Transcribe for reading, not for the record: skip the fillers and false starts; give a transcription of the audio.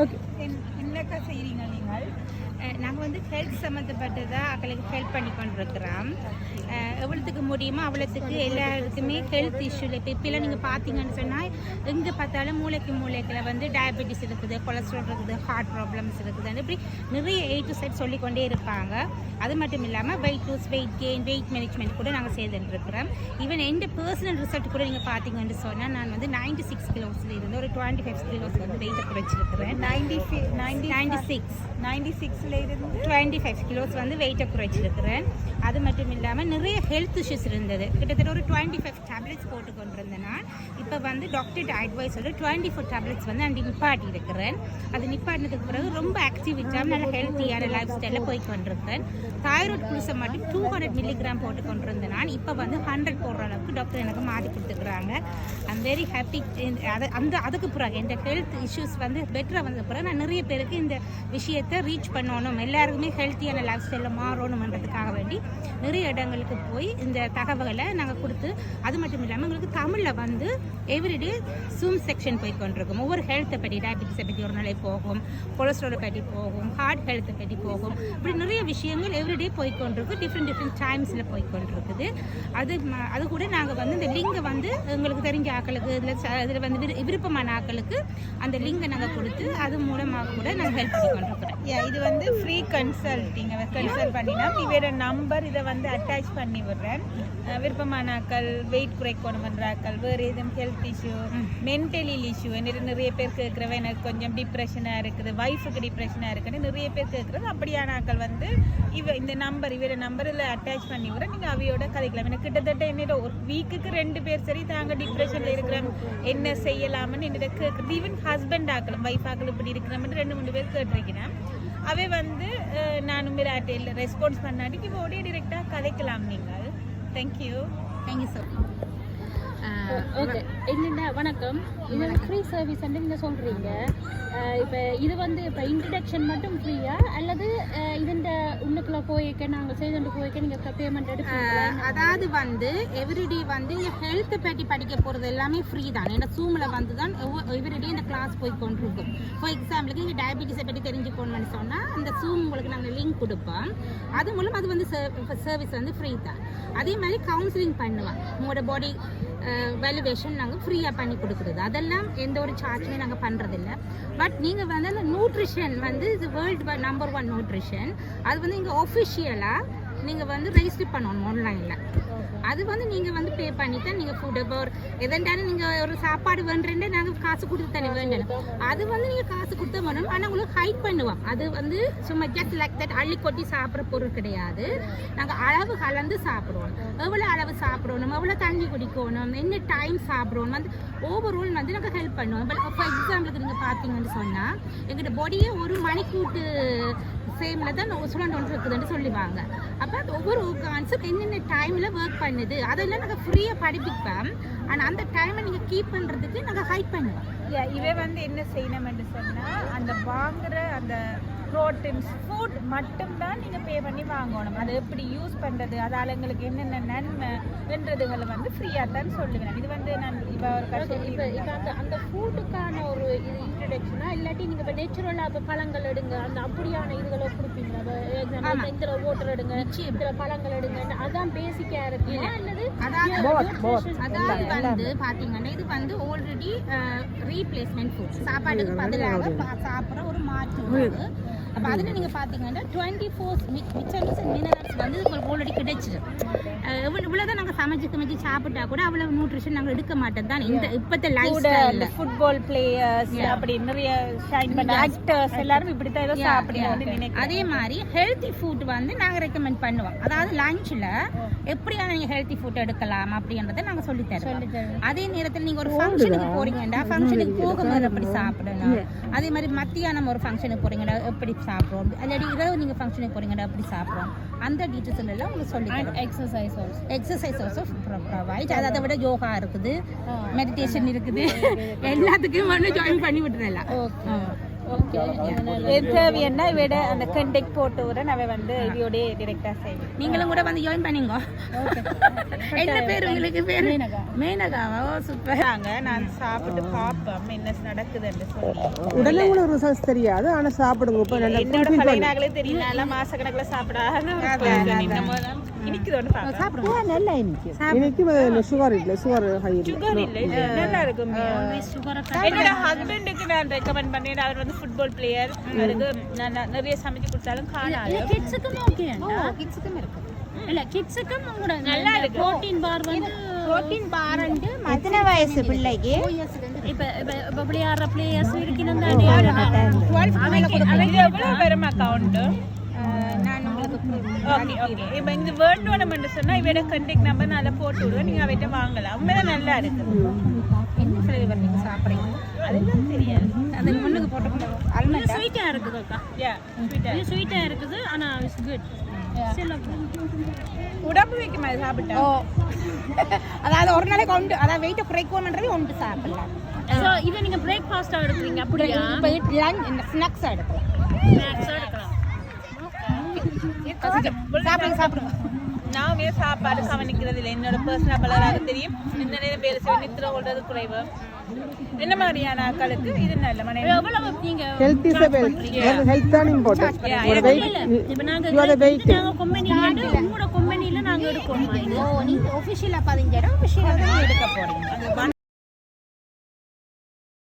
Okay. என்னக்கா செய்கிறீங்க நீங்கள்? நாங்கள் வந்து ஹெல்த் சம்மந்தப்பட்டதாக அவளுக்கு ஹெல்ப் பண்ணி கொண்டிருக்கிறோம். எவ்வளோத்துக்கு முடியுமோ அவ்வளோத்துக்கு எல்லாருக்குமே ஹெல்த் இஷ்யூவில் இப்போ இப்போலாம் நீங்கள் பார்த்தீங்கன்னு சொன்னால் எங்கே பார்த்தாலும் மூளைக்குள்ள வந்து டயபெட்டிஸ் இருக்குது, கொலஸ்ட்ரால் இருக்குது, ஹார்ட் ப்ராப்ளம்ஸ் இருக்குது, இப்படி நிறைய A to Z சொல்லிக்கொண்டே இருப்பாங்க. அது மட்டும் இல்லாமல் wait loose, weight gain, wait management கூட நாங்கள் செய்துட்டுருக்கிறோம். ஈவன் எந்த பர்சனல் ரிசல்ட் கூட நீங்கள் பார்த்தீங்கன்னு சொன்னால் நான் வந்து 96 கிலோஸில் இருந்து ஒரு 25 கிலோஸ் வந்து வெயிட்டை குறைச்சிருக்கிறேன். 96 இருந்து 25 கிலோஸ் வந்து வெயிட்டை குறைச்சிருக்கிறேன். அது மட்டும் இல்லாமல் நிறைய ஹெல்த் இஷ்யூஸ் இருந்தது. கிட்டத்தட்ட ஒரு 25 டேப்லெட்ஸ் போட்டு கொண்டிருந்தேன் நான். இப்போ வந்து டாக்டர் அட்வைஸோட 24 டேப்லெட்ஸ் வந்து நான் நிப்பாட்டி இருக்கிறேன். அது நிப்பாட்டினதுக்கு பிறகு ரொம்ப ஆக்டிவிட்டாக நல்ல ஹெல்த்தியான லைஃப் ஸ்டைலில் போய் கொண்டிருக்கிறேன். தைராய்டு குளுசை மட்டும் 200 மில்லிகிராம் போட்டு கொண்டிருந்தேன் நான். இப்போ வந்து 100 போடுற அளவுக்கு டாக்டர் எனக்கு மாற்றி கொடுத்துருக்குறாங்க. I'm very happy. அதுக்கு பிறகு இந்த ஹெல்த் இஷ்யூஸ் வந்து பெட்டராக வந்த பிறகு நான் நிறைய பேருக்கு இந்த விஷயத்தை ரீச் பண்ணணும், எல்லாருக்குமே ஹெல்த்தியான லைஃப் ஸ்டைலில் மாறணுமன்றதுக்காக வேண்டி நிறைய இடங்களுக்கு போய் இந்த தகவலை நாங்கள் கொடுத்து, அது மட்டும் இல்லாமல் எங்களுக்கு தமிழில் வந்து எவ்ரிடே ஜூம் செக்ஷன் போய் கொண்டிருக்கும். ஒவ்வொரு ஹெல்த்தை பற்றி, டயபெட்டிஸை பற்றி ஒரு நாளை போகும், கொலஸ்ட்ராலை பற்றி போகும், ஹார்ட் ஹெல்த்தை பற்றி போகும், இப்படி நிறைய விஷயங்கள் எவ்ரிடே போய்கொண்டிருக்கு. டிஃப்ரெண்ட் டைம்ஸில் போய்கொண்டிருக்குது. அது கூட நாங்கள் வந்து இந்த லிங்கை வந்து எங்களுக்கு தெரிஞ்ச ஆக்களுக்கு, இதில் வந்து விருப்பமான ஆக்களுக்கு அந்த லிங்கை நாங்கள் கொடுத்து அது மூலமாக கூட நாங்கள் ஹெல்ப் பண்ணி கொண்டிருக்கிறோம். இது வந்து ஃப்ரீ கன்சல்ட்டிங். கன்சல்ட் பண்ணினா இவரோட நம்பர் இதை வந்து அட்டாச் பண்ணி விடுறேன். விருப்பமான ஆக்கள், வெயிட் குறைக்கணும் பண்ணுற ஆக்கள், வேறு எதுவும் ஹெல்த் இஷ்யூ, மென்டலி இஷ்யூ, நிறைய பேர் கேட்குறவ எனக்கு கொஞ்சம் டிப்ரெஷனாக இருக்குது, ஒய்ஃபுக்கு டிப்ரெஷனாக இருக்குன்னு நிறைய பேர் கேட்குறது. அப்படியான ஆக்கள் வந்து இந்த இவரோட நம்பரில் அட்டாச் பண்ணி விட நீங்கள் அவையோட கதைக்கலாம். எனக்கு கிட்டத்தட்ட என்னோட ஒரு வீக்குக்கு 2 பேர் சரி தாங்க டிப்ரெஷனில் இருக்கிறேன், என்ன செய்யலாம்னு என்னோட கேட்குறது. ஈவன் ஹஸ்பண்ட் ஆக்களும் ஒய்ஃப் ஆக்கள் இப்படி இருக்கிறோம்னு 2-3 பேர் கேட்டிருக்கிறேன். அவை வந்து நானும் மிராட்டில் ரெஸ்பான்ஸ் பண்ணாட்டிக்கு இவோடய டிரெக்டாக கதைக்கலாம் நீங்கள். Thank you sir. ஓகே. என்னென்ன வணக்கம். இது ஃப்ரீ சர்வீஸ் நீங்கள் சொல்கிறீங்க. இப்போ இது வந்து இப்போ இன்ட்ரடக்ஷன் மட்டும் ஃப்ரீயா அல்லது இதுண்ட உள்ளுக்குள்ள போய்க்க நாங்கள் செய்து போய்க்க நீங்கள் பேமெண்ட் எடுப்பீங்க? அதாவது வந்து எவ்ரிடே வந்து இங்கே ஹெல்த்தை பற்றி படிக்க போகிறது எல்லாமே ஃப்ரீ தான். ஏன்னா ஜூமில் வந்து தான் எவ்ரிடே இந்த கிளாஸ் போய் கொண்டிருக்கும். ஃபார் எக்ஸாம்பிளுக்கு இங்கே டயபெட்டிஸை பற்றி தெரிஞ்சுக்கணும்னு சொன்னால் அந்த ஜூம் உங்களுக்கு நாங்கள் லிங்க் கொடுப்போம். அது மூலம் அது வந்து சர்வீஸ் வந்து ஃப்ரீ தான். அதே மாதிரி கவுன்சிலிங் பண்ணுவோம். உங்களோட பாடி வேல்யூவேஷன் நாங்கள் ஃப்ரீயாக பண்ணி கொடுக்குறது. அதெல்லாம் எந்த ஒரு சார்ஜுமே நாங்கள் பண்ணுறதில்ல. பட் நீங்கள் வந்து அந்த நியூட்ரிஷன் வந்து இது வேர்ல்டு நம்பர் 1 நியூட்ரிஷன். அது வந்து இங்கே ஒஃபிஷியலாக நீங்கள் வந்து ரெஜிஸ்டர் பண்ணணும் ஆன்லைனில். அது வந்து நீங்கள் வந்து பே பண்ணி தான் நீங்கள் ஃபுட் இப்போ ஒரு எதெண்டாலும் நீங்கள் ஒரு சாப்பாடு வேண்டுறேன் நாங்கள் காசு கொடுத்து தானே வேண்டணும். அது வந்து நீங்கள் காசு கொடுத்தா வேணும். ஆனால் உங்களுக்கு ஹைட் பண்ணுவோம். அது வந்து சும்மா ஜஸ்ட் லைக் தட் அள்ளி கொட்டி சாப்பிட்ற பொருள் கிடையாது. நாங்கள் அளவு கலந்து சாப்பிடுவோம். எவ்வளோ அளவு சாப்பிடணும், எவ்வளோ தண்ணி குடிக்கணும், என்ன டைம் சாப்பிடணும், வந்து ஓவரால் வந்து நாங்கள் ஹெல்ப் பண்ணுவோம். இப்போ ஃபார் எக்ஸாம்பிளுக்கு நீங்கள் பார்த்தீங்கன்னு சொன்னால் எங்களோட பாடியே ஒரு மணிக்கூட்டு சேமில் தான் சுழண்டு ஒன்று இருக்குதுன்னு சொல்லுவாங்க. அப்போ ஒவ்வொரு ஆர்கான்ஸும் என்னென்ன டைமில் ஒர்க் பண்ணுது அதெல்லாம் நாங்கள் ஃப்ரீயாக படிப்பிப்போம். ஆனால் அந்த டைமை நீங்கள் கீப் பண்ணுறதுக்கு நாங்கள் ஹைட் பண்ணுவோம். இவை வந்து என்ன செய்யணும்னு சொன்னால் அந்த வாங்குகிற அந்த ப்ரோட்டீன்ஸ் ஃபுட் மட்டும்தான் நீங்கள் பே பண்ணி வாங்கணும். அதை எப்படி யூஸ் பண்ணுறது, அதால் எங்களுக்கு என்னென்ன நன்மைன்றதுகளை வந்து ஃப்ரீயாக தான் சொல்லுவேன். இது வந்து நான் இப்போ ஒரு இப்போ அந்த ஃபுட்டுக்கான ஒரு இது இன்ட்ரடக்ஷனா இல்லாட்டி நீங்கள் இப்போ நேச்சுரலாக இப்போ பழங்கள் எடுங்க அந்த அப்படியான இதுகளை கொடுப்பீங்களா? இதில் ஓட்டர் எடுங்க, இதில் பழங்கள் எடுங்க, அதான் பேசிக்காக இருக்குங்களா? அல்லது அதாவது வந்து பார்த்தீங்கன்னா இது வந்து ஆல்ரெடி ரீப்ளேஸ்மெண்ட் ஃபுட், சாப்பாட்டுக்கு பதிலாக சாப்பிட்ற ஒரு மாற்று. அப்போ அதில் நீங்கள் பார்த்தீங்கன்னா 24 விட்டமின்ஸ் அண்ட் மினரல்ஸ் வந்து உங்களுக்கு ஆல்ரெடி கிடைச்சிடும். இவ்வளோதான் நாங்கள் சமைச்சு சாப்பிட்டா கூட அவ்வளோ நியூட்ரிஷன் நாங்கள் எடுக்க மாட்டோம் தான் இந்த இப்போத்த லைஃப் ஸ்டைலில். ஃபுட்பால் பிளேயர்ஸ் அப்படி நிறைய ஷைன் பண்ண ஆக்டர்ஸ் எல்லாரும் இப்படி தான் ஏதோ சாப்பிடுவோம். அதே மாதிரி ஹெல்த்தி ஃபுட் வந்து நாங்கள் ரெக்கமெண்ட் பண்ணுவோம். அதாவது லஞ்சில் எப்படியான நீங்கள் ஹெல்த்தி ஃபுட் எடுக்கலாம் அப்படின்றத நாங்கள் சொல்லித்தரோம். அதே நேரத்தில் நீங்கள் ஒரு ஃபங்க்ஷனுக்கு போகிறீங்கன்னா ஃபங்க்ஷனுக்கு போகும்போது எப்படி சாப்பிடணும், அதே மாதிரி மத்தியானம் ஒரு ஃபங்க்ஷனுக்கு போகிறீங்கன்னா எப்படி சாப்பிட்றோம், இல்லாட்டி இரவு நீங்கள் ஃபங்க்ஷனுக்கு போகிறீங்கன்னா எப்படி சாப்பிட்றோம், அந்த டீட்டெயில்ஸ் எல்லாம் உங்களுக்கு சொல்லி எக்ஸசைஸ் ஆல்சோ ப்ரொவைட். அதை விட யோகா இருக்குது, மெடிடேஷன் இருக்குது, எல்லாத்துக்கும் வந்து ஜாயின் பண்ணி விட்டுறலாம். ஓகே எது தேவைன்னா இவட அந்த கண்டெக்ட் போட்டு விடுறேன் அவ வந்து இவையோட டிரெக்டா செய்வேன். நீங்களும் கூட வந்து ஜாயின் பண்ணீங்க. என்ன பேர் உங்களுக்கு? பேர் மேனகாவா? ஓ சூப்பர். நான் சாப்பிட்டு பாப்பேன் என்ன நடக்குதுன்னு சொல்லி. உடனே உங்களுக்கு ரிசல்ட்ஸ் தெரியாது, ஆனா சாப்பிடுங்க. இப்போ என்னோட பழையனாங்களே தெரியல, நல்லா மாசக்கணக்கில் சாப்பிடாத இனிக்குதோன்னு சாப்பிடுங்க. நல்லா இனிக்கு சுகர் இல்லை, சுகர் ஹை சுகர் இல்லை, நல்லா இருக்கும். என்னோட ஹஸ்பண்டுக்கு நான் ரெக்கமெண்ட் பண்ணேன். அவர் வந்து ஃபுட்பால் பிளேயர். அவருக்கு நான் நிறைய சமைச்சு கொடுத்தாலும் காணாது. கிட்ஸுக்கும் ஓகே. கிட்ஸுக்கும் இருக்கு. இல்ல கிட்ஸுக்கும் கூட நல்லா இருக்கு. புரோட்டீன் பார் வந்து புரோட்டீன் பார் அண்ட் எத்தனை வயசு பிள்ளைக்கு? இப்ப விளையாடுற பிளேயர்ஸ் இருக்கணும் தானே. இது எவ்வளவு பெரும் அக்கௌண்ட்? நான் உங்களுக்கு ஓகே ஓகே. இப்போ இந்த வேர்ட் வேணும்னு சொன்னா இவட கான்டாக்ட் நம்பர் நல்லா போட்டு விடுவேன், நீங்க அவட்ட வாங்கலாம். உண்மையில நல்லா இருக்கு. என்ன ஃப்ளேவர் நீங்க சாப்பிடுறீங்க? அதெல்லாம் தெரியாது. அதுக்கு முன்னுக்கு போட்டு இது ஸ்வீட்டா இருக்குது அக்கா. யா ஸ்வீட்டா இது ஸ்வீட்டா இருக்குது ஆனா இட்ஸ் குட். உடம்பு வைக்குமா இது சாப்பிட்டா? ஓ அதாவது ஒரு நாளைக்கு ஒன்று, அதாவது வெயிட்டை குறைக்கணுன்றது ஒன்று சாப்பிடலாம். சோ இத நீங்க பிரேக்ஃபாஸ்டா எடுக்கறீங்க அப்படியா? இப்போ லஞ்ச் இந்த ஸ்நாக்ஸா எடுக்கலாம். ஸ்நாக்ஸா எடுக்கலாம். சாப்பிடுங்க சாப்பிடுங்க. நான் சாப்பாடு கவனிக்கிறது இல்லை. என்னோட பர்சனல் பலராக தெரியும். இந்த நேரம் வேலை செய்ய நித்திர ஓடுறது குறைவு. என்ன மாதிரியான ஆட்களுக்கு இது நல்ல மன எவ்வளவு நீங்க ஹெல்த் இஸ் ஹெல்த் தான் இம்பார்ட்டன்ட். இப்ப நாங்க you are the weight. நாங்க கம்பெனில உங்களோட கம்பெனில நாங்க எடுக்கோமா இது? ஓ நீங்க ஆபீஷியலா 15 இடம் ஆபீஷியலா தான் எடுக்க போறீங்க.